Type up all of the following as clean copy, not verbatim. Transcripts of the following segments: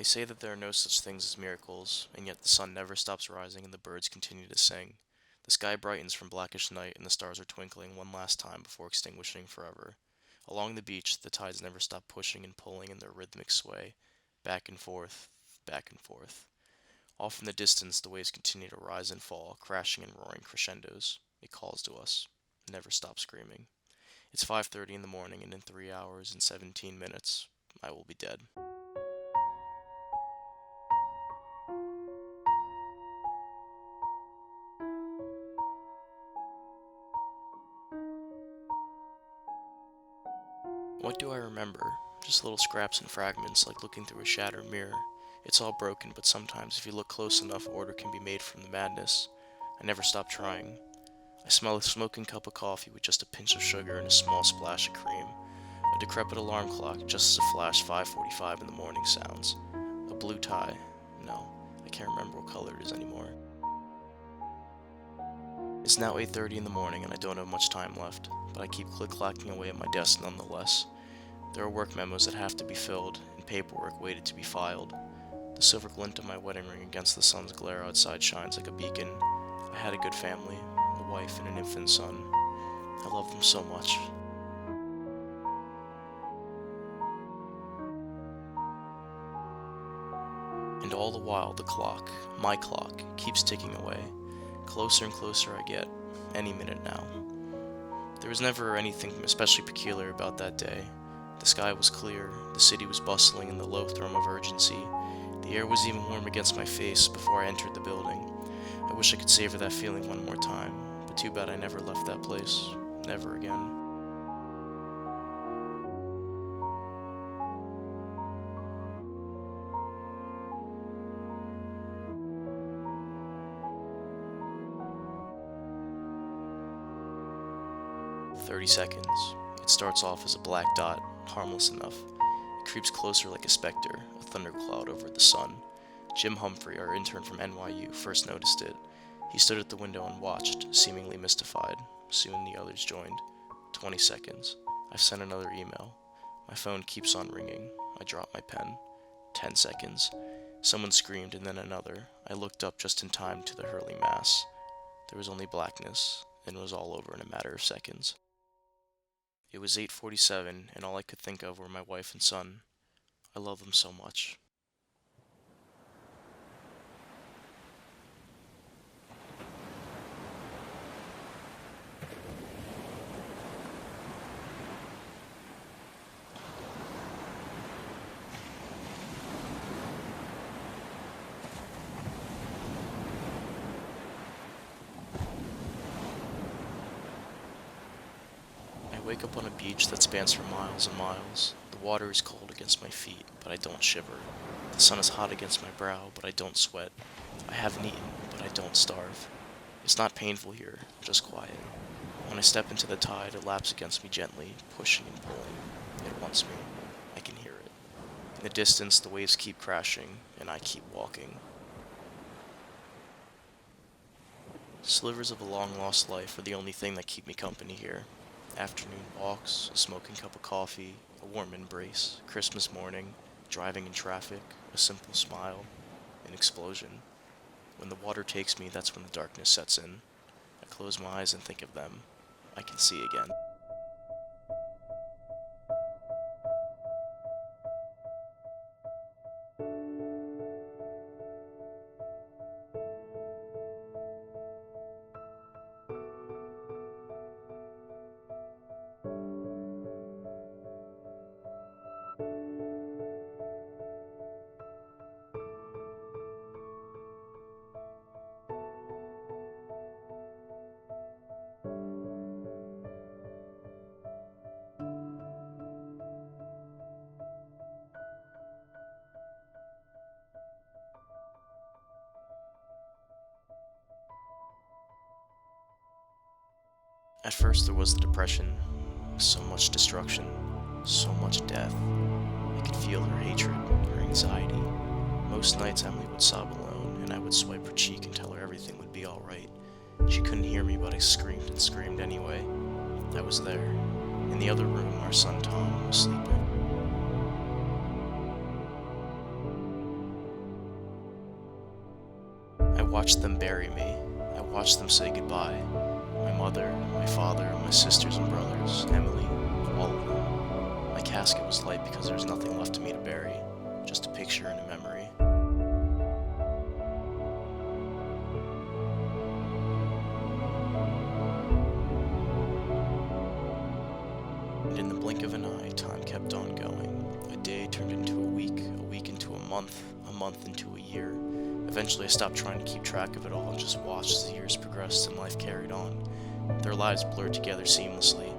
They say that there are no such things as miracles, and yet the sun never stops rising and the birds continue to sing. The sky brightens from blackish night and the stars are twinkling one last time before extinguishing forever. Along the beach, the tides never stop pushing and pulling in their rhythmic sway, back and forth, back and forth. Off in the distance, the waves continue to rise and fall, crashing and roaring crescendos. It calls to us. Never stop screaming. It's 5:30 in the morning, and in 3 hours and 17 minutes, I will be dead. What do I remember? Just little scraps and fragments, like looking through a shattered mirror. It's all broken, but sometimes if you look close enough, order can be made from the madness. I never stop trying. I smell a smoking cup of coffee with just a pinch of sugar and a small splash of cream. A decrepit alarm clock, just as a flash 5:45 in the morning sounds. A blue tie. No, I can't remember what color it is anymore. It's now 8:30 in the morning and I don't have much time left, but I keep click-clacking away at my desk nonetheless. There are work memos that have to be filled and paperwork waited to be filed. The silver glint of my wedding ring against the sun's glare outside shines like a beacon. I had a good family, a wife and an infant son. I love them so much. And all the while, the clock, my clock, keeps ticking away. Closer and closer I get, any minute now. There was never anything especially peculiar about that day. The sky was clear, the city was bustling in the low thrum of urgency. The air was even warm against my face before I entered the building. I wish I could savor that feeling one more time, but too bad I never left that place. Never again. 30 seconds. It starts off as a black dot, harmless enough. It creeps closer like a specter, a thundercloud over the sun. Jim Humphrey, our intern from NYU, first noticed it. He stood at the window and watched, seemingly mystified. Soon the others joined. 20 seconds. I've sent another email. My phone keeps on ringing. I drop my pen. 10 seconds. Someone screamed and then another. I looked up just in time to the hurling mass. There was only blackness, and it was all over in a matter of seconds. It was 8:47, and all I could think of were my wife and son. I love them so much. I wake up on a beach that spans for miles and miles. The water is cold against my feet, but I don't shiver. The sun is hot against my brow, but I don't sweat. I haven't eaten, but I don't starve. It's not painful here, just quiet. When I step into the tide, it laps against me gently, pushing and pulling. It wants me. I can hear it. In the distance, the waves keep crashing, and I keep walking. Slivers of a long-lost life are the only thing that keep me company here. Afternoon walks, a smoking cup of coffee, a warm embrace, Christmas morning, driving in traffic, a simple smile, an explosion. When the water takes me, that's when the darkness sets in. I close my eyes and think of them. I can see again. At first there was the depression, so much destruction, so much death. I could feel her hatred, her anxiety. Most nights Emily would sob alone, and I would swipe her cheek and tell her everything would be alright. She couldn't hear me, but I screamed and screamed anyway. I was there. In the other room, our son Tom was sleeping. watched them bury me. I watched them say goodbye. My mother, my father, my sisters and brothers, Emily, all of them. My casket was light because there was nothing left of me to bury, just a picture and a memory. And in the blink of an eye, time kept on going. A day turned into a week into a month into a year. Eventually I stopped trying to keep track of it all and just watched as the years progressed and life carried on. Their lives blurred together seamlessly,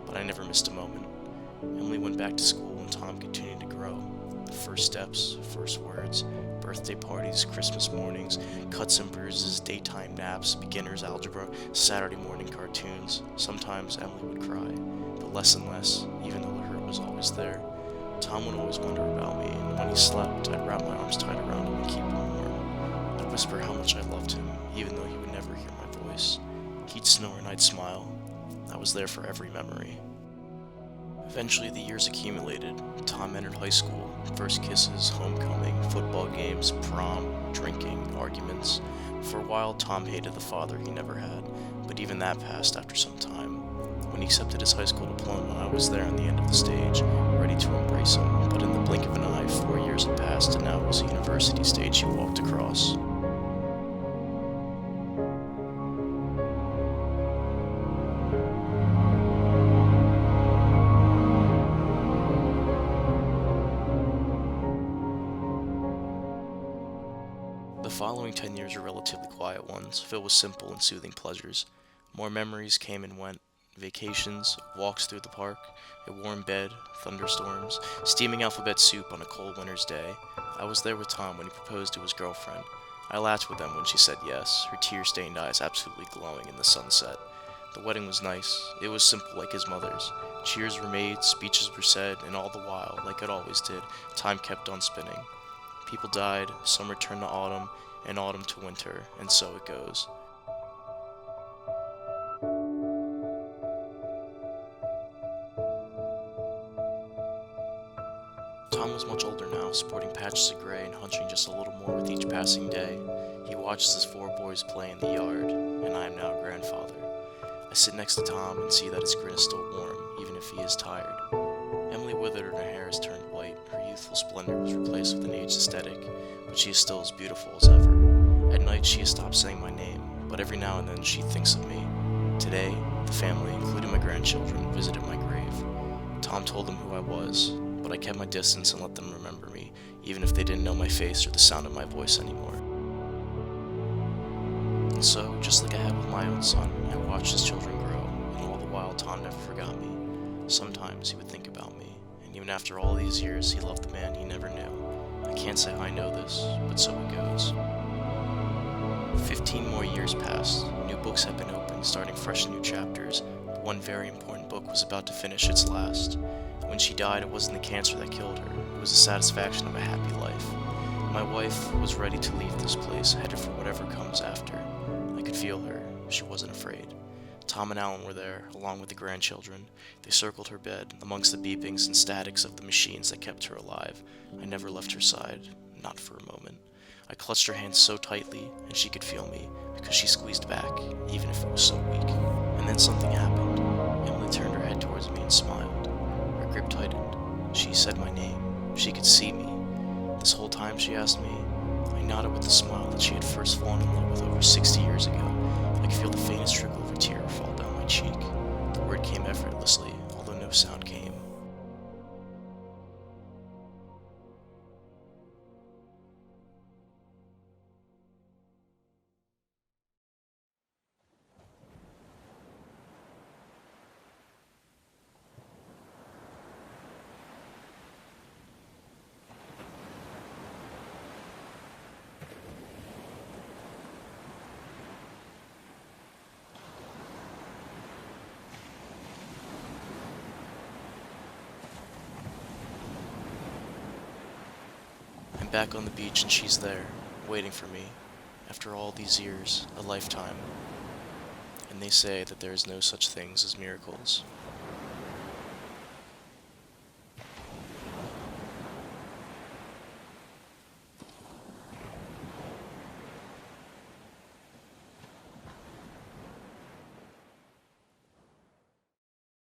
but I never missed a moment. Emily went back to school and Tom continued to grow. First steps, first words, birthday parties, Christmas mornings, cuts and bruises, daytime naps, beginner's algebra, Saturday morning cartoons. Sometimes Emily would cry, but less and less, even though the hurt was always there. Tom would always wonder about me, and when he slept, I'd wrap my arms tight around him and keep him warm. I'd whisper how much I loved him, even though he would never hear my voice. He'd snore and I'd smile. I was there for every memory. Eventually, the years accumulated. Tom entered high school. First kisses, homecoming, football games, prom, drinking, arguments. For a while, Tom hated the father he never had, but even that passed after some time. When he accepted his high school diploma, I was there on the end of the stage, ready to embrace him, but in the blink of an eye, 4 years had passed, and now it was the university stage he walked across. The following 10 years were relatively quiet ones, filled with simple and soothing pleasures. More memories came and went. Vacations, walks through the park, a warm bed, thunderstorms, steaming alphabet soup on a cold winter's day. I was there with Tom when he proposed to his girlfriend. I laughed with them when she said yes, her tear-stained eyes absolutely glowing in the sunset. The wedding was nice. It was simple like his mother's. Cheers were made, speeches were said, and all the while, like it always did, time kept on spinning. People died, summer turned to autumn, and autumn to winter, and so it goes. Tom was much older now, sporting patches of gray and hunching just a little more with each passing day. He watches his 4 boys play in the yard, and I am now a grandfather. I sit next to Tom and see that his grin is still warm, even if he is tired. Emily withered and her hair has turned white. Her youthful splendor was replaced with an aged aesthetic, but she is still as beautiful as ever. At night she has stopped saying my name, but every now and then she thinks of me. Today, the family, including my grandchildren, visited my grave. Tom told them who I was, but I kept my distance and let them remember me, even if they didn't know my face or the sound of my voice anymore. And so, just like I had with my own son, I watched his children grow, and all the while Tom never forgot me. Sometimes he would think about me, and even after all these years, he loved the man he never knew. I can't say I know this, but so it goes. 15 more years passed. New books had been opened, starting fresh new chapters, but one very important book was about to finish its last. When she died, it wasn't the cancer that killed her. It was the satisfaction of a happy life. My wife was ready to leave this place, headed for whatever comes after. I could feel her. She wasn't afraid. Tom and Alan were there, along with the grandchildren. They circled her bed, amongst the beepings and statics of the machines that kept her alive. I never left her side, not for a moment. I clutched her hands so tightly, and she could feel me, because she squeezed back, even if it was so weak. And then something happened. Emily turned her head towards me and smiled. Her grip tightened. She said my name. She could see me. This whole time she asked me. I nodded with the smile that she had first fallen in love with over 60 years ago. I could feel the faintest trickle of a tear fall down my cheek. The word came effortlessly, although no sound came. I'm back on the beach and she's there, waiting for me, after all these years, a lifetime. And they say that there is no such things as miracles.